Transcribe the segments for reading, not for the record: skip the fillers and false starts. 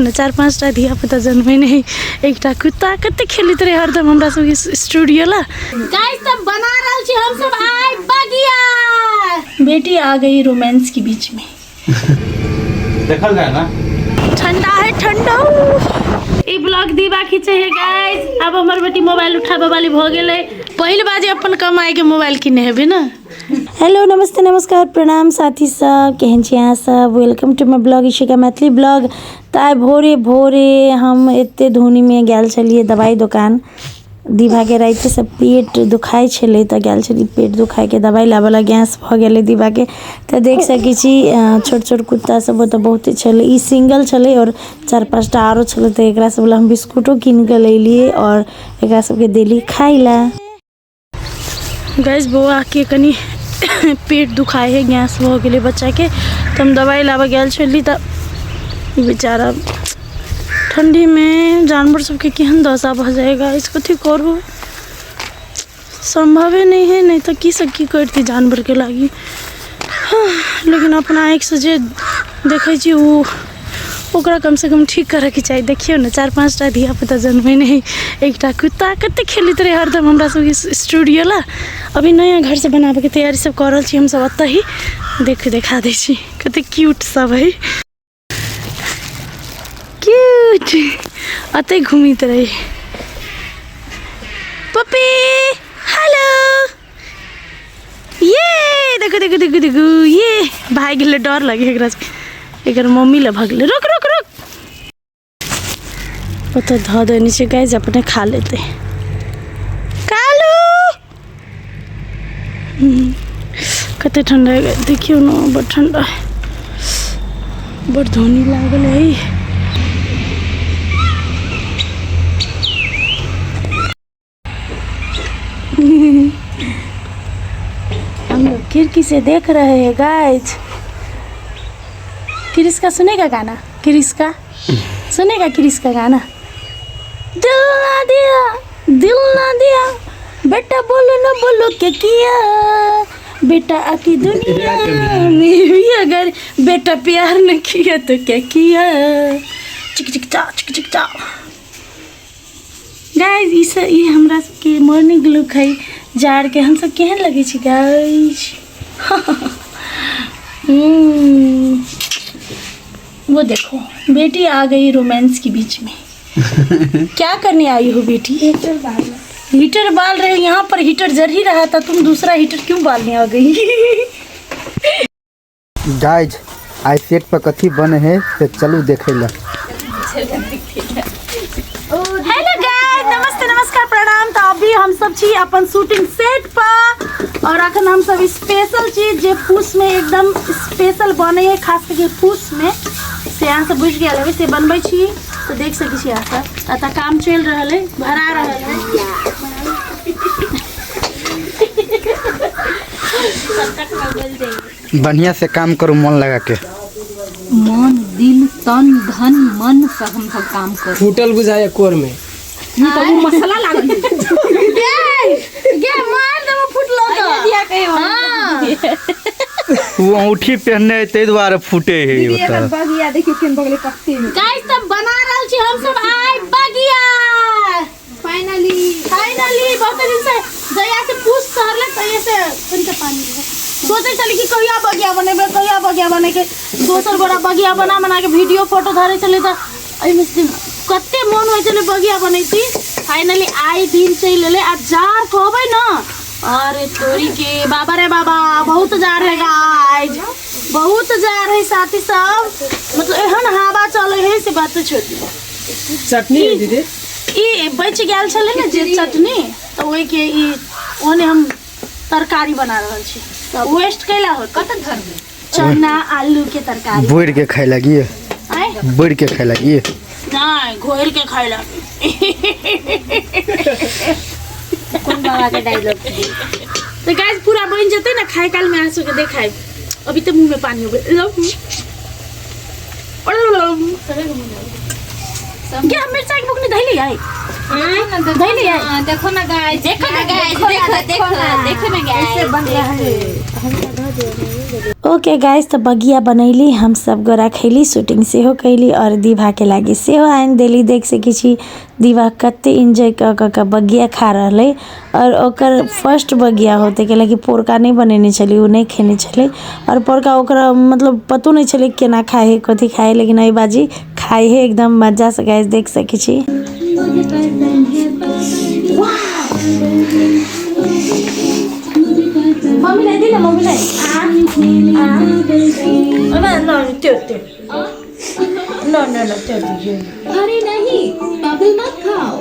4-5टा धियापुता जन्मे नहीं एक कुत्ता कते खेलित रहे हरदम हमरा सब स्टूडियो ला। गाइस तब बना रहल छी हम सब आइ बगिया। बेटी आ गई रोमांस के बीच में। देखल जाए ना ठंडा है ठंडा। ई ब्लॉग दीबा खींचे है गाइस। अब हमर बेटी मोबाइल उठाबे वाली भ गेलै। पहले बाजे अपन कमाई के मोबाइल किने हेबे ना। हेलो नमस्ते नमस्कार प्रणाम साथी सब, केहन छी अहाँ सब। Welcome to my blog Ishika Maithili blog. ताइ भोरे भोरे हम एते धुनी में गेल छलिए दवाई दुकान। दीभा के रात से पेट दुखाई छले त गेल छली पेट दुखाई के दवाई लाबला। गैस भ गेले दीभा के त देख सकै छी छोट छोट कुत्ता सब त बहुते छले। ई सिंगल छले और 4-5टा आरो छले त एकरा सब ला हम बिस्कुटो किन के लेलिए और एकरा सब के देली खाइला। गैस बुआ के कनी पेट दुखाए है, गैस भ गेले बच्चा के त हम दवाई लाबा गेल छली त बेचारा ठंडी में जानवर सबके केहन दशा भ जाएगा। इसको कथी करू, संभव नहीं है। नहीं तो की सब की करती जानवर के लागी। हाँ, लेकिन अपना आँख से जे देखे छी ओकरा कम से कम ठीक करे के चाहिए। देखियो ना 4-5टा धियापुता जन्मे नहीं एक कुत्ता कते खेलित रहे हरदम हमरा सब स्टूडियो ला। अभी नया घर से बनाबे के तैयारी सब कर रहल छी हम सब। अत ही देखा दै छी कते क्यूट सब है। क्यूट अते घूमित रहे। पपी हेलो ये देखो देखो देखो देखो ये भाई गेले। डर लगे एकरा से। एकर मम्मी ला भगले। रुक रुक रुक पता ध देनी से गाइस अपने खा लेते। कालू कते ठंडा है देखियो ना, बड़ ठंडा है, बड़ धोनी लागल है। हम लोग खिड़की से देख रहे हैं गाइस। क्रिस्का सुनेगा गाना? क्रिस्का सुनेगा? क्रिस्का गाना। दिल ना दिया बेटा बोलो ना बोलो क्या किया बेटा आकी दुनिया में, अगर बेटा प्यार न किया तो क्या किया। चिक चिक चा गाइस। ये हमरा के मॉर्निंग लुक है जार के। हम सब केहन लगे छी गाइस। वो देखो बेटी आ गई रोमांस के बीच में। क्या करने आई हो बेटी? हीटर बाल रहे हो। यहाँ पर हीटर जल ही रहा था, तुम दूसरा हीटर क्यों बालने आ गई? गाइज आई सेट पर कथी बने है तो चलू देखे ला। हेलो गाइस, नमस्ते नमस्कार प्रणाम। तो अभी हम सब छी अपन शूटिंग सेट पर और अखन हम सब स्पेशल चीज जे फूस में एकदम स्पेशल बने है, खास करके फूस में से यहाँ से बुझ गया है से बनबै छी। तो देख सकै छी यहाँ सब अतः काम चल रहा है, भरा रहा है। बढ़िया से काम करो, मन लगा के। मन दिल तन धन मन से हम सब काम कर। फूटल बुझाए कोर में तो वो मसाला लागल गे मार दे वो फुटलो तो दिया कहे। हां वो अंगूठी पहनने ते द्वारा फूटे है ये बगिया देखियो केन बगले पत्ते में। गाइस तब बना रहल छी हम सब आइ बगिया। फाइनली बहुत दिन से जया से पूछ सहरले तय से कनके पानी सोचे चली कि कहिया बगिया बनेबे, कहिया बगिया बने के दोसर बड़ा बगिया बना के वीडियो फोटो धरे चले त एहि में कते मन होय चले बगिया बनैती। फाइनली आई दिन चल ले आ जार कहबै ना। अरे तोरी के बाबा रे बाबा बहुत जार है गाइस, बहुत जार है साथी सब। मतलब एहन हवा चले है से बात छोड़ दी। चटनी है दीदी ई बच गेल छले ना जे चटनी तो ओए के ई ओने हम तरकारी बना रहल छी। तो वेस्ट कैला हो कत घर में चना आलू के तरकारी बोर के खाए लगी। आय बोर के खाए लगी नहीं घोर के खाइला। कौन बाबा के डायलॉग तो गाइस पूरा बन जते ना खाए काल में आंसू के देखाई। अभी तो मुंह में पानी हो गया। क्या मिर्चा के बुकनी धैली आई देखो ना गाइस, देखो ना ओके गाइस, तो बगिया बनैली, हम सब गोरा खैली, शूटिंग से हो कैली और दीवा के लागे से हो आइन देली। देख सके छी दीवा कते एंजॉय कर बगिया खा रहे और ओकर फर्स्ट बगिया होते के लगे पोरका नहीं बनेने चली, वो नहीं खेने चले और पोरका ओकरा मतलब पतो नहीं चले केना खाए है कथी खाए, लेकिन अई बाजी खाए है एकदम मजा से गाइस देख सके छी। मम्मी लाई दी ना, मम्मी लाई अरे नहीं, बबल मत खाओ,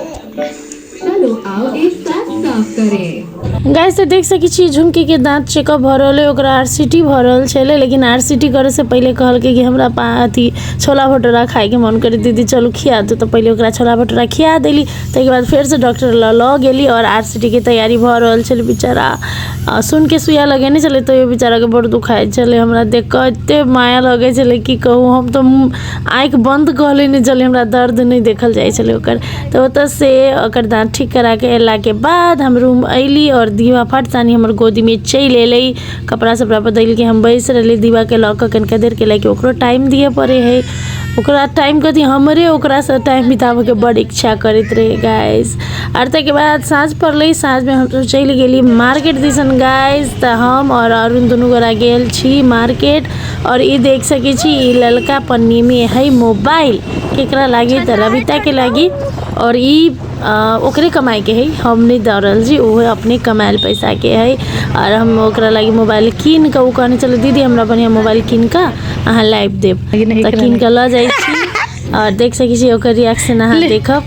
चलो आओ एक साथ साफ करें। गाइस तो देख सके छी झुमकी के दांत चेकअप भरल है, ओकरा आरसीटी भरल छले, लेकिन आरसीटी करे से पहले कहल के कि हमरा अथी छोला भटूरा खाए के मन करे, दीदी चलो खिया दो, तो पहले ओकरा छोला भटूरा खिया देली, ताके बाद फिर से डॉक्टर ल गेली और आरसीटी के तैयारी भरल छले। बेचारा सुन के सुइया लगेने चले तो ये बेचारा के बड़ दुखाए चले, हमरा देख के एते माया लगे चले कि कहूँ, हम तो आँख बंद कह लेने चले, हमरा दर्द नहीं देखल जाए चले ओकर। तो ओत से ओकर दांत ठीक करा के अला के बाद हम रूम अइली और दीवा फट सानी हमर गोदी में चल एलै, कपड़ा सपड़ा बदल के हम बैस रही, दीवा के लऽ कऽ कनिका देर के लागे ओकरो टाइम दिए पड़े है, ओकरा टाइम कथी हमरे ओकरा से टाइम बिताबे के बड़ इच्छा करत रहे गाइस। और ताके बाद साँझ पड़लै, साँझ में हम तो चल गेली मार्केट दिसन गाइस, तो हम और अरुण दुनू गोरा गेल छी मार्केट। और ये देख सके छी ई ललका पन्नी में है मोबाइल, केकरा लागी तो रविता के लागी, और ई ओकरे कमाई के है, हम नहीं दौड़ल जी, वो अपने कमायल पैसा के है। और हम ओकरा लागी मोबाइल कीन के, वो कहने चलो दीदी हमरा बढ़िया मोबाइल कीन के अहाँ लाइव देव, तो कीन के ल जाए छी। और देख सके छी ओकर रिएक्शन अहाँ देखब।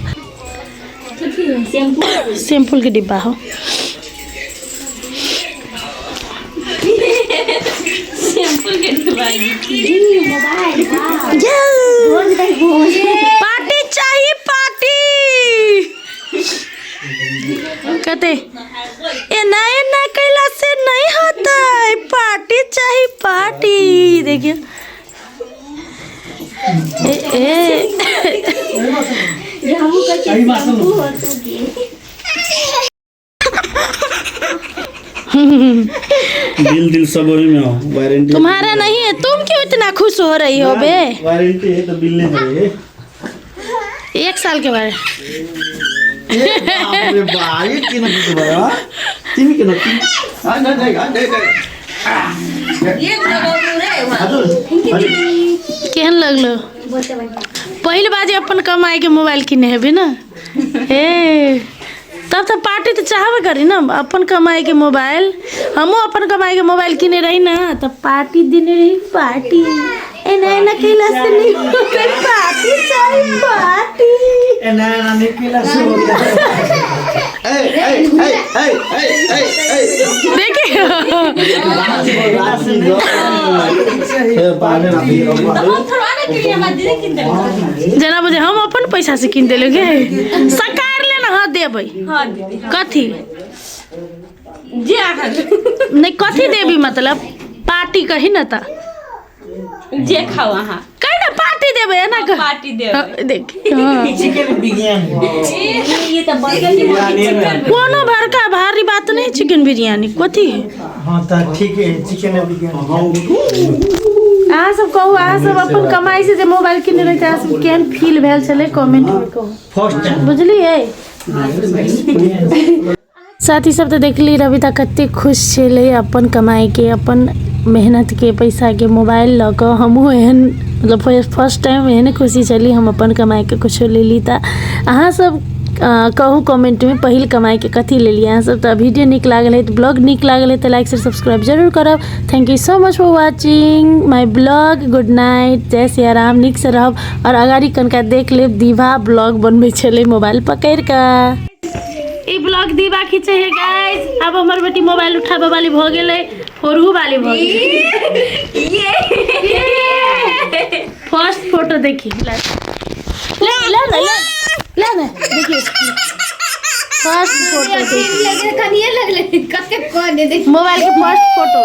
शैम्पूल के डिब्बा हो, पार्टी चाहिए पार्टी, कहते ए ना कैला से नहीं होता है, पार्टी चाहिए पार्टी। देखिए दिल सब वही में हो, वारंटी तुम्हारा नहीं है, तुम क्यों इतना खुश हो रही हो बे? वारंटी है तो बिल नहीं भरेंगे 1 साल के बाद। अरे भाई की ना कुछ बड़ा तीन के ना तीन हां ना जाएगा ये केहन लगलो? पहले बाजे अपन कमाई के मोबाइल किने हेबे ना, हे तब तो पार्टी तो चाहबे करी ना, अपन कमाई के मोबाइल, हमो अपन कमाई के मोबाइल किने रही ना, तो पार्टी देने रही पार्टी। ए ना कैला से नहीं होता, पार्टी चाहिए पार्टी, ए ना निकला से होता ए देखिए जना बुझे हम अपन पैसा से किन देले गे, सरकार ले ना देबै कथी नहीं, कथी देबी मतलब पार्टी कही ना, ता जे खाओ अहाँ कही ना पार्टी देबै है ना, पार्टी देबै। देख चिकन बिरयानी ये तो बर्गर कोनो बड़का भारी बात नहीं, चिकन बिरयानी कथी। हां त ठीक है चिकन बिरयानी। अहाँ सब कहू, अहाँ सब अपन कमाई से जे मोबाइल किने रही, अहाँ सब केहन फील भेल छले कमेंट में कहू, फर्स्ट टाइम बुझलिए। साथी सब तो देखली रविता कते खुश छले अपन कमाई के, अपन मेहनत के पैसा के मोबाइल ल क, हमहू एहन मतलब फर्स्ट टाइम एहन खुशी चली हम अपन कमाई के कुछ ले ली। ता अहाँ सब कहू कमेंट में पहिल कमाई के कथी ले लिया अहाँ सब। तो वीडियो निक लागल है, तो ब्लॉग निक लागल है, तो लाइक से सब्सक्राइब जरूर करब। Thank you so much for watching my blog. Good night, जय श्री राम, निक से रहब। और अगाड़ी कनका देख ले दीवा ब्लॉग बनबे छले मोबाइल पकड़ का। ई ब्लॉग दीवा खींचे है गाइस। अब हमर बेटी मोबाइल उठाबे वाली भ गेले, फोरहू वाली भ गेले। फर्स्ट फोटो देखी, ले देखिए फर्स्ट फोटो देखिए, मोबाइल के फर्स्ट फोटो।